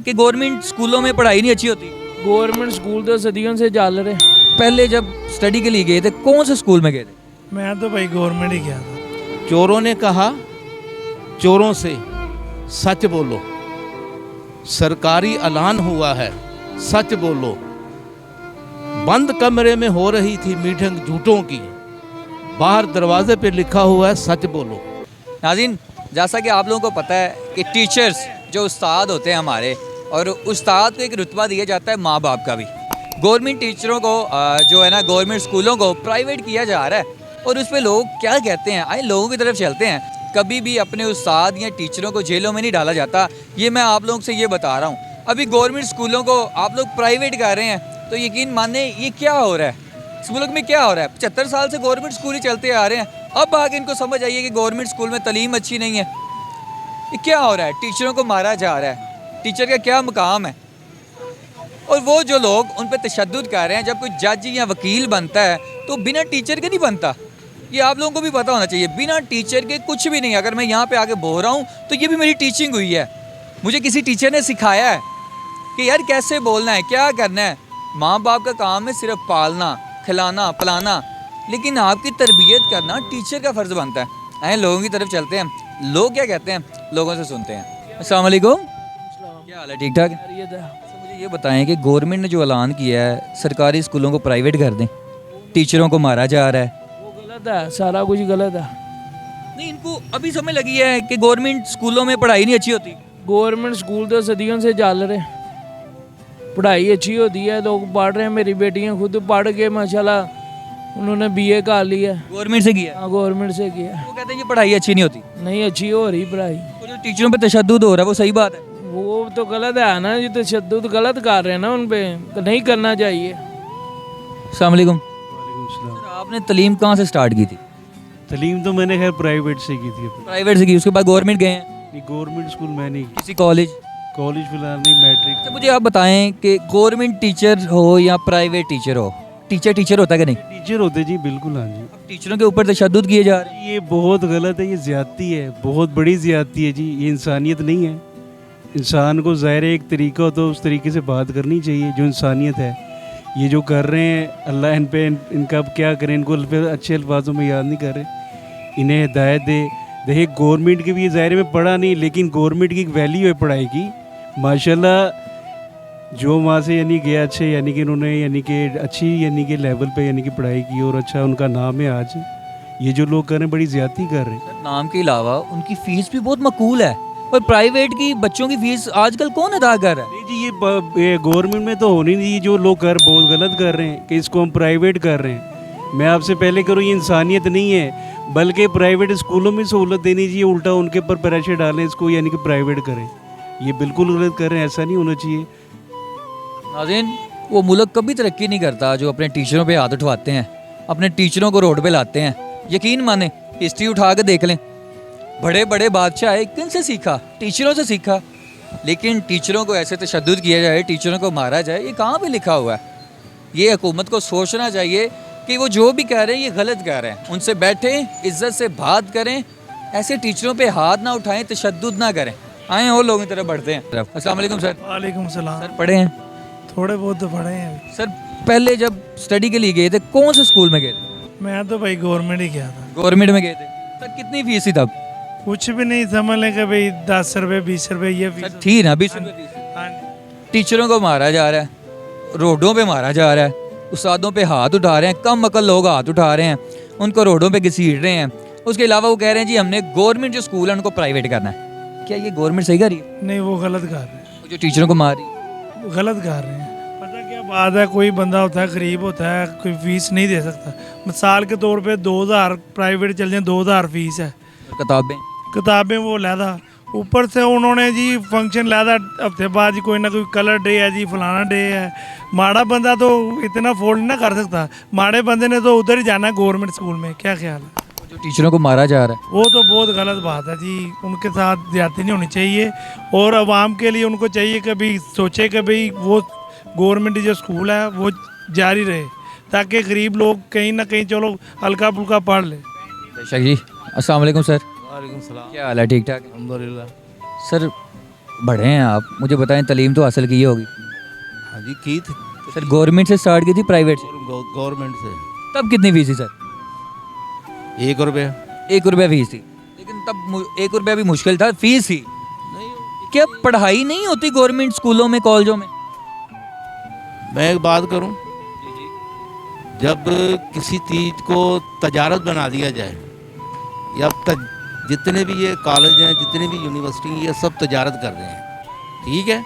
कि गवर्नमेंट स्कूलों में पढ़ाई नहीं अच्छी होती? गवर्नमेंट स्कूल तो सदियों से चल रहे। पहले जब स्टडी के लिए गए थे कौन से स्कूल में गए थे? मैं तो भाई गवर्नमेंट ही गया था। चोरों ने कहा चोरों से सच बोलो, सरकारी ऐलान हुआ है सच बोलो, बंद कमरे में हो रही थी मीटिंग झूठों की, बाहर दरवाजे पे लिखा हुआ है सच बोलो। नाज़रीन, जैसा कि आप लोगों को पता है कि टीचर्स जो उस्ताद होते हैं हमारे, और उस्ताद को एक रुतबा दिया जाता है माँ बाप का भी। गवर्नमेंट टीचरों को जो है ना, गवर्नमेंट स्कूलों को प्राइवेट किया जा रहा है और उस पर लोग क्या कहते हैं, आए लोगों की तरफ चलते हैं। कभी भी अपने उस्ताद या टीचरों को जेलों में नहीं डाला जाता, ये मैं आप लोगों से ये बता रहा हूँ। अभी गवर्नमेंट स्कूलों को आप लोग प्राइवेट कर रहे हैं, तो यकीन माने ये क्या हो रहा है, स्कूलों में क्या हो रहा है। 75 साल से गवर्नमेंट स्कूल ही चलते आ रहे हैं, अब आगे इनको समझ आइए कि गवर्नमेंट स्कूल में तालीम अच्छी नहीं है। ये क्या हो रहा है, टीचरों को मारा जा रहा है, टीचर का क्या मुकाम है। और वो जो लोग उन पर तशद्दुद कर रहे हैं, जब कोई जज या वकील बनता है तो बिना टीचर के नहीं बनता। ये आप लोगों को भी पता होना चाहिए, बिना टीचर के कुछ भी नहीं। अगर मैं यहाँ पे आके बोल रहा हूँ तो ये भी मेरी टीचिंग हुई है, मुझे किसी टीचर ने सिखाया है कि यार कैसे बोलना है, क्या करना है। माँ बाप का काम है सिर्फ पालना, खिलाना, पिलाना, लेकिन आपकी तरबियत करना टीचर का फ़र्ज़ बनता है। आए लोगों की तरफ चलते हैं, लोग क्या कहते हैं, लोगों से सुनते हैं। अस्सलाम वालेकुम, क्या हाल है, ठीक ठाक? मुझे ये बताएं कि गवर्नमेंट ने जो ऐलान किया है सरकारी स्कूलों को प्राइवेट कर दें, टीचरों को मारा जा रहा है, वो गलत है, सारा कुछ गलत है। नहीं, इनको अभी समझ लगी है कि गवर्नमेंट स्कूलों में पढ़ाई नहीं अच्छी होती। गवर्नमेंट स्कूल तो सदियों से चल रहे, पढ़ाई अच्छी होती है, लोग पढ़ रहे हैं। मेरी बेटियां खुद पढ़ के माशाल्लाह उन्होंने बीए कर लिया है। गवर्नमेंट से किया है। हाँ, गवर्नमेंट से किया है। वो कहते हैं ये पढ़ाई अच्छी नहीं होती, नहीं अच्छी हो रही पढ़ाई। और जो टीचरों पे तशद्दुद हो रहा है वो सही बात है। वो तो गलत है ना, ये तशद्दुद गलत कर रहे हैं ना, उन पे नहीं करना चाहिए। अस्सलाम वालेकुम। सर, आपने तालीम कहाँ से स्टार्ट की थी? तालीम तो मैंने खैर प्राइवेट से की थी। प्राइवेट से की, उसके बाद गवर्नमेंट गए हैं? गवर्नमेंट स्कूल मैं नहीं, किसी कॉलेज? कॉलेज फिलहाल नहीं, मैट्रिक। तो मुझे आप बताएं कि गवर्नमेंट टीचर हो या प्राइवेट टीचर हो, टीचर होता है कि नहीं? टीचर होते जी, बिल्कुल। हाँ जी। अब टीचरों के ऊपर तशद्दुद किए जा रहे हैं। ये बहुत गलत है, ये ज़्यादती है, बहुत बड़ी ज़्यादती है जी। ये इंसानियत नहीं है। इंसान को ज़ाहिर है एक तरीका होता है, उस तरीके से बात करनी चाहिए जो इंसानियत है। ये जो कर रहे हैं, अल्लाह इन पे इनका अब क्या करें, इनको अच्छे अल्फाजों में याद नहीं कर रहे, इन्हें हिदायत दे। देखिए गवर्नमेंट की भी ये ज़ाहिर में पढ़ा नहीं, लेकिन गवर्नमेंट की एक वैल्यू है पढ़ाई की माशाल्लाह। जो वहाँ से यानी गया अच्छे, यानी कि उन्होंने यानी कि अच्छी यानी कि लेवल पे यानी कि पढ़ाई की और अच्छा उनका नाम है आज। ये जो लोग कर रहे हैं बड़ी ज़्यादती कर रहे हैं। सर, नाम के अलावा उनकी फ़ीस भी बहुत मकबूल है, और प्राइवेट की बच्चों की फ़ीस आजकल कौन अदा कर रहा है? नहीं जी, ये गवर्नमेंट में तो होनी नहीं। जो लोग बहुत गलत कर रहे हैं कि इसको हम प्राइवेट कर रहे हैं। मैं आपसे पहले करूँ, ये इंसानियत नहीं है, बल्कि प्राइवेट स्कूलों में सहूलत देनी चाहिए, उल्टा उनके ऊपर प्रेशर डालें इसको यानी कि प्राइवेट करें। ये बिल्कुल गलत कर रहे हैं, ऐसा नहीं होना चाहिए। नाज़रीन, वो मुल्क कभी तरक्की नहीं करता जो अपने टीचरों पे हाथ उठवाते हैं, अपने टीचरों को रोड पे लाते हैं। यकीन माने, हिस्ट्री उठा के देख लें, बड़े बड़े बादशाह किन से सीखा? टीचरों से सीखा। लेकिन टीचरों को ऐसे तशद्दुद किया जाए, टीचरों को मारा जाए, ये कहाँ पे लिखा हुआ है? ये हुकूमत को सोचना चाहिए कि वो जो भी कह रहे हैं ये गलत कह रहे हैं। उनसे बैठें, इज्जत से बात करें, ऐसे टीचरों पे हाथ ना उठाएं, तशद्दुद ना करें। आए और लोगों की तरफ बढ़ते हैं। अस्सलाम वालेकुम सर। वालेकुम सलाम। सर, पढ़े हैं? थोड़े बहुत तो पढ़े हैं। सर, पहले जब स्टडी के लिए गए थे कौन से स्कूल में गए थे? मैं तो भाई गवर्नमेंट ही गया था। गवर्नमेंट में गए थे। सर, कितनी फीस थी तब? कुछ भी नहीं, समझ लें कि भाई 10 रुपये 20 रुपये ये सर, फीस। थी ना 20 रुपये फीस। हाँ जी। टीचरों को मारा जा रहा है, रोडों पे मारा जा रहा है, उस्तादों पे हाथ उठा रहे हैं, कम अकल लोग हाथ उठा रहे हैं, उनको रोडों पे घसीट रहे हैं। उसके अलावा वो कह रहे हैं जी हमने गवर्नमेंट जो स्कूल है उनको प्राइवेट करना है। क्या ये गवर्नमेंट सही कर रही है? नहीं, वो गलत कर रहे हैं, जो टीचरों को मार रही है, वो गलत कर रहे हैं। पता क्या बात है, कोई बंदा होता है गरीब होता है, कोई फीस नहीं दे सकता। मिसाल के तौर पे 2000 प्राइवेट चल जाए, 2000 फीस है। किताबें वो लैदा, ऊपर से उन्होंने जी फंक्शन लैदा, हफ्ते बाद जी कोई ना कोई कलर डे है जी, फलाना डे है। माड़ा बंदा तो इतना अफोर्ड ना कर सकता, माड़े बंदे ने तो उधर ही जाना गवर्नमेंट स्कूल में। क्या ख्याल है? जो टीचरों को मारा जा रहा है वो तो बहुत गलत बात है जी, उनके साथ ज्यादती नहीं होनी चाहिए। और आवाम के लिए उनको चाहिए कि भाई सोचे कि भाई वो गवर्नमेंट जो स्कूल है वो जारी रहे, ताकि गरीब लोग कहीं ना कहीं चलो हल्का फुल्का पढ़ ले। बेशक जी। अस्सलाम वालेकुम सर। वालेकुम सलाम। क्या हाल है, ठीक ठाक? अल्हम्दुलिल्लाह। सर, बड़े हैं आप, मुझे बताएं तालीम तो हासिल की होगी। हाँ जी की थी सर गवर्नमेंट से स्टार्ट की थी प्राइवेट से? गवर्नमेंट से। तब कितनी फीस थी सर? 1 रुपया। 1 रुपया फीस थी, लेकिन तब 1 रुपया भी मुश्किल था, फीस ही। नहीं, क्या पढ़ाई नहीं होती गवर्नमेंट स्कूलों में, कॉलेजों में? मैं एक बात करूं, जब किसी चीज़ को तजारत बना दिया जाए, या जितने भी ये कॉलेज हैं, जितने भी यूनिवर्सिटी हैं, ये सब तजारत कर रहे हैं, ठीक है।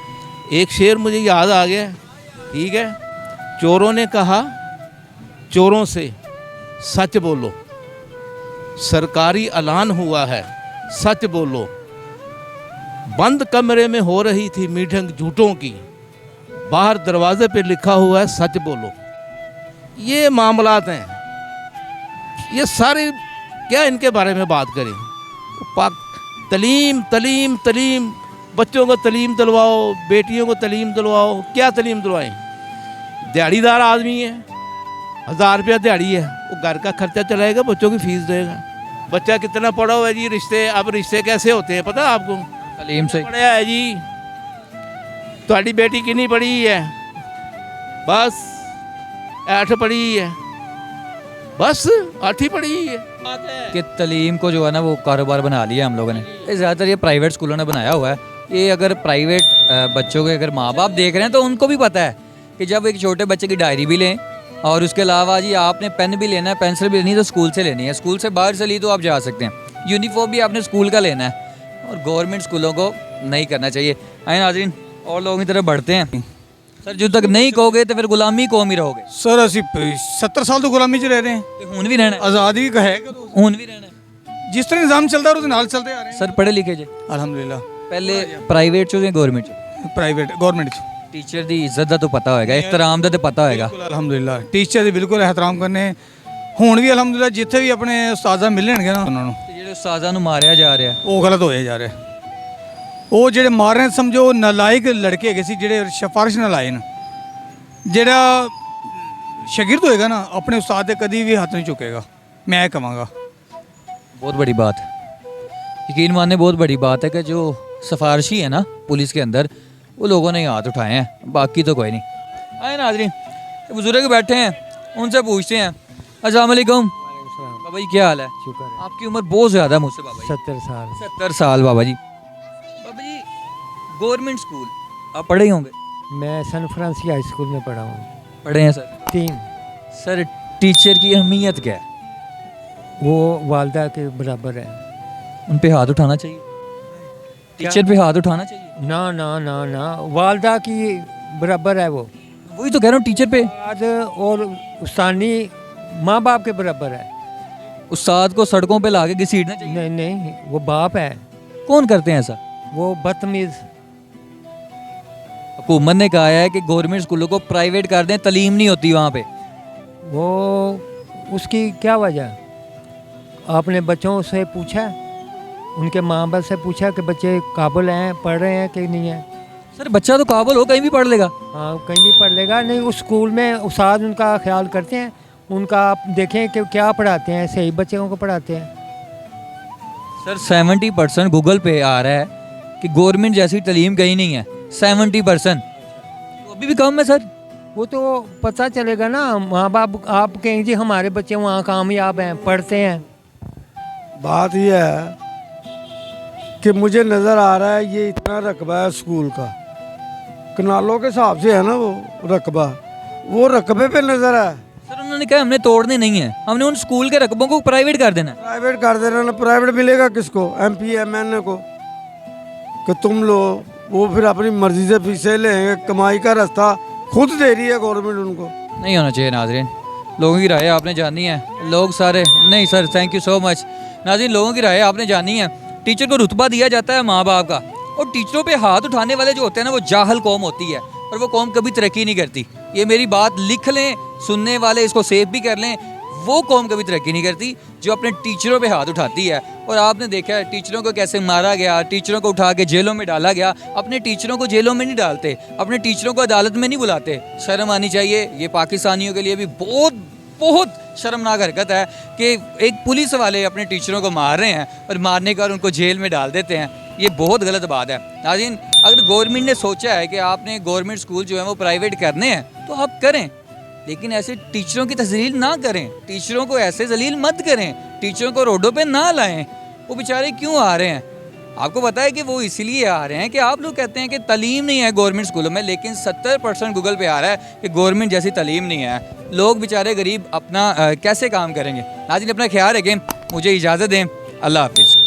एक शेर मुझे याद आ गया, ठीक है। चोरों ने कहा चोरों से सच बोलो, सरकारी ऐलान हुआ है सच बोलो, बंद कमरे में हो रही थी मीटिंग झूठों की, बाहर दरवाजे पे लिखा हुआ है सच बोलो। ये मामलात हैं, ये सारे क्या इनके बारे में बात करें। पाक तलीम तलीम तलीम, बच्चों को तलीम दिलवाओ, बेटियों को तलीम दिलवाओ, क्या तलीम दिलवाएं। दिहाड़ीदार आदमी है, 1000 रुपया दिहाड़ी है, वो घर का खर्चा चलाएगा, बच्चों की फीस देगा। बच्चा कितना पढ़ा हुआ है जी, रिश्ते, अब रिश्ते कैसे होते हैं पता है आपको? तालीम से। पढ़ा है जी, ਤੁਹਾਡੀ बेटी कितनी पढ़ी है? बस 8 पढ़ी है, बस 8 ही पढ़ी है। कि तालीम को जो है ना वो कारोबार बना लिया हम लोगों ने। ये ज़्यादातर ये प्राइवेट स्कूलों ने बनाया हुआ है। ये अगर प्राइवेट बच्चों के अगर माँ बाप देख रहे हैं तो उनको भी पता है कि जब एक छोटे बच्चे की डायरी भी लें और उसके अलावा जी आपने पेन भी लेना है, पेंसिल भी लेनी है तो स्कूल से लेनी है, स्कूल से बाहर से ली तो आप जा सकते हैं, यूनिफॉर्म भी आपने स्कूल का लेना है, और गवर्नमेंट स्कूलों को नहीं करना चाहिए। आए नाज़रीन, और लोगों की तरफ बढ़ते हैं। सर जो तक नहीं कहोगे तो फिर गुलामी कौम ही रहोगे। सर ਅਸੀਂ 70 साल तो गुलामी च रह रहे हैं, ਤੇ ਹੁਣ ਵੀ ਰਹਿਣਾ ਹੈ? आज़ादी का है कदों? ਹੁਣ ਵੀ ਰਹਿਣਾ ਹੈ। जिस तरह निज़ाम चलता है उसके नाल चलते आ रहे हैं। सर पढ़े लिखे जे अल्हम्दुलिल्लाह। पहले प्राइवेट चो या गवर्नमेंट चो? प्राइवेट गवर्नमेंट च टीचर ਦੀ ਇੱਜ਼ਤ ਦਾ ਤਾਂ ਪਤਾ ਹੋਏਗਾ, ਇhtਰਾਮ ਦਾ ਤਾਂ ਪਤਾ ਹੋਏਗਾ। बिल्कुल अल्हम्दुलिल्लाह टीचर ਦੀ ਬਿਲਕੁਲ ਇਹਤਰਾਮ ਕਰਨੇ। ਹੁਣ ਵੀ ਅਲਹਮਦੁਲਿਲਾ ਜਿੱਥੇ ਵੀ ਆਪਣੇ ਉਸਤਾਜ਼ਾਂ ਮਿਲਣਗੇ ਨਾ ਉਹਨਾਂ ਨੂੰ, ਤੇ ਜਿਹੜੇ ਉਸਤਾਜ਼ਾਂ ਨੂੰ ਮਾਰਿਆ ਜਾ ਰਿਹਾ, ਉਹ ਗਲਤ ਹੋਇਆ ਜਾ ਰਿਹਾ। ਉਹ ਜਿਹੜੇ ਮਾਰ ਰਹੇ ਸਮਝੋ ਨਾਲਾਇਕ ਲੜਕੇ ਹੈਗੇ ਸੀ ਜਿਹੜੇ ਸਿਫਾਰਿਸ਼ ਨਾਲ ਆਏ ਨੇ। ਜਿਹੜਾ ਸ਼ਾਗਿਰਦ ਹੋਏਗਾ ਨਾ ਆਪਣੇ ਉਸਤਾਦ ਦੇ ਕਦੀ ਵੀ ਹੱਥ ਨਹੀਂ ਚੁੱਕੇਗਾ, ਮੈਂ ਇਹ ਕਹਾਂਗਾ। बहुत बड़ी बात है, यकीन मानने बहुत बड़ी बात है कि जो सिफारशी है ना पुलिस के अंदर, वो लोगों ने हाथ उठाए हैं, बाकी तो कोई नहीं। आए नाज़रीन, बुजुर्ग बैठे हैं, उनसे पूछते हैं। अस्सलाम वालेकुम बाबा जी, क्या हाल है? शुक्र है। आपकी उम्र बहुत ज़्यादा है मुझसे बाबा जी। 70 साल। 70 साल बाबा जी। बाबा जी गवर्नमेंट स्कूल आप पढ़े ही होंगे? मैं सन फ्रांसिस हाई स्कूल में पढ़ा हूँ। पढ़े हैं सर? 3। सर टीचर की अहमियत क्या है? वो वालदा के बराबर है। उन पे हाथ उठाना चाहिए, टीचर पे हाथ उठाना चाहिए। ना ना ना ना, वालदा की बराबर है वो। वही तो कह रहा हूँ, टीचर पे। उस्ताद और उस्तानी माँ बाप के बराबर है। उस्ताद को सड़कों पे लाके घसीटना चाहिए? नहीं नहीं, वो बाप है। कौन करते हैं ऐसा? वो बदतमीज़। हुकूमत ने कहा है कि गवर्नमेंट स्कूलों को प्राइवेट कर दें, तालीम नहीं होती वहाँ पे। वो उसकी क्या वजह? आपने बच्चों से पूछा, उनके माँ बाप से पूछा कि बच्चे काबिल हैं, पढ़ रहे हैं कि नहीं हैं? सर बच्चा तो काबिल हो, कहीं भी पढ़ लेगा। हाँ, कहीं भी पढ़ लेगा। नहीं, उस स्कूल में उस्ताद उनका ख्याल करते हैं, उनका आप देखें कि क्या पढ़ाते हैं, सही बच्चों को पढ़ाते हैं। सर 70% गूगल पे आ रहा है कि गवर्नमेंट जैसी तालीम कहीं नहीं है। 70% तो अभी भी कम है सर। वो तो पता चलेगा ना, माँ बाप आप कहेंगे जी हमारे बच्चे वहाँ कामयाब हैं, पढ़ते हैं। बात यह है कि मुझे नज़र आ रहा है ये इतना रकबा है स्कूल का, कनालों के हिसाब से है ना वो रकबा, वो रकबे पे नज़र है। सर उन्होंने कहा हमने तोड़ने नहीं है, हमने उन स्कूल के रकबों को प्राइवेट कर देना है। प्राइवेट कर देना ना, प्राइवेट मिलेगा किसको? MP MNA को कि तुम लो, वो फिर अपनी मर्जी से फीसें लेंगे, कमाई का रास्ता खुद दे रही है गवर्नमेंट उनको। नहीं होना चाहिए नाजरीन, लोगों की राय आपने जाननी है। लोग सारे नहीं sir, thank you so much. नाजरीन लोगों की राय आपने जाननी है। टीचर को रुतबा दिया जाता है माँ बाप का, और टीचरों पे हाथ उठाने वाले जो होते हैं ना, वो जाहल कौम होती है, और वो कौम कभी तरक्की नहीं करती। ये मेरी बात लिख लें, सुनने वाले इसको सेव भी कर लें, वो कौम कभी तरक्की नहीं करती जो अपने टीचरों पे हाथ उठाती है। और आपने देखा है टीचरों को कैसे मारा गया, टीचरों को उठा के जेलों में डाला गया। अपने टीचरों को जेलों में नहीं डालते, अपने टीचरों को अदालत में नहीं बुलाते। शर्म आनी चाहिए। ये पाकिस्तानियों के लिए भी बहुत बहुत शर्मनाक हरकत है कि एक पुलिस वाले अपने टीचरों को मार रहे हैं और मारने के बाद उनको जेल में डाल देते हैं। ये बहुत गलत बात है। नाज़रीन, अगर गवर्नमेंट ने सोचा है कि आपने गवर्नमेंट स्कूल जो है वो प्राइवेट करने हैं तो आप करें, लेकिन ऐसे टीचरों की तजलील ना करें, टीचरों को ऐसे जलील मत करें, टीचरों को रोडों पे ना लाएं। वो बेचारे क्यों आ रहे हैं? आपको पता है कि वो इसलिए आ रहे हैं कि आप लोग कहते हैं कि तालीम नहीं है गवर्नमेंट स्कूलों में, लेकिन 70% गूगल पे आ रहा है कि गवर्नमेंट जैसी तालीम नहीं है। लोग बेचारे गरीब अपना कैसे काम करेंगे? नाज़रीन, अपना ख्याल रखें, मुझे इजाज़त दें, अल्लाह हाफिज़।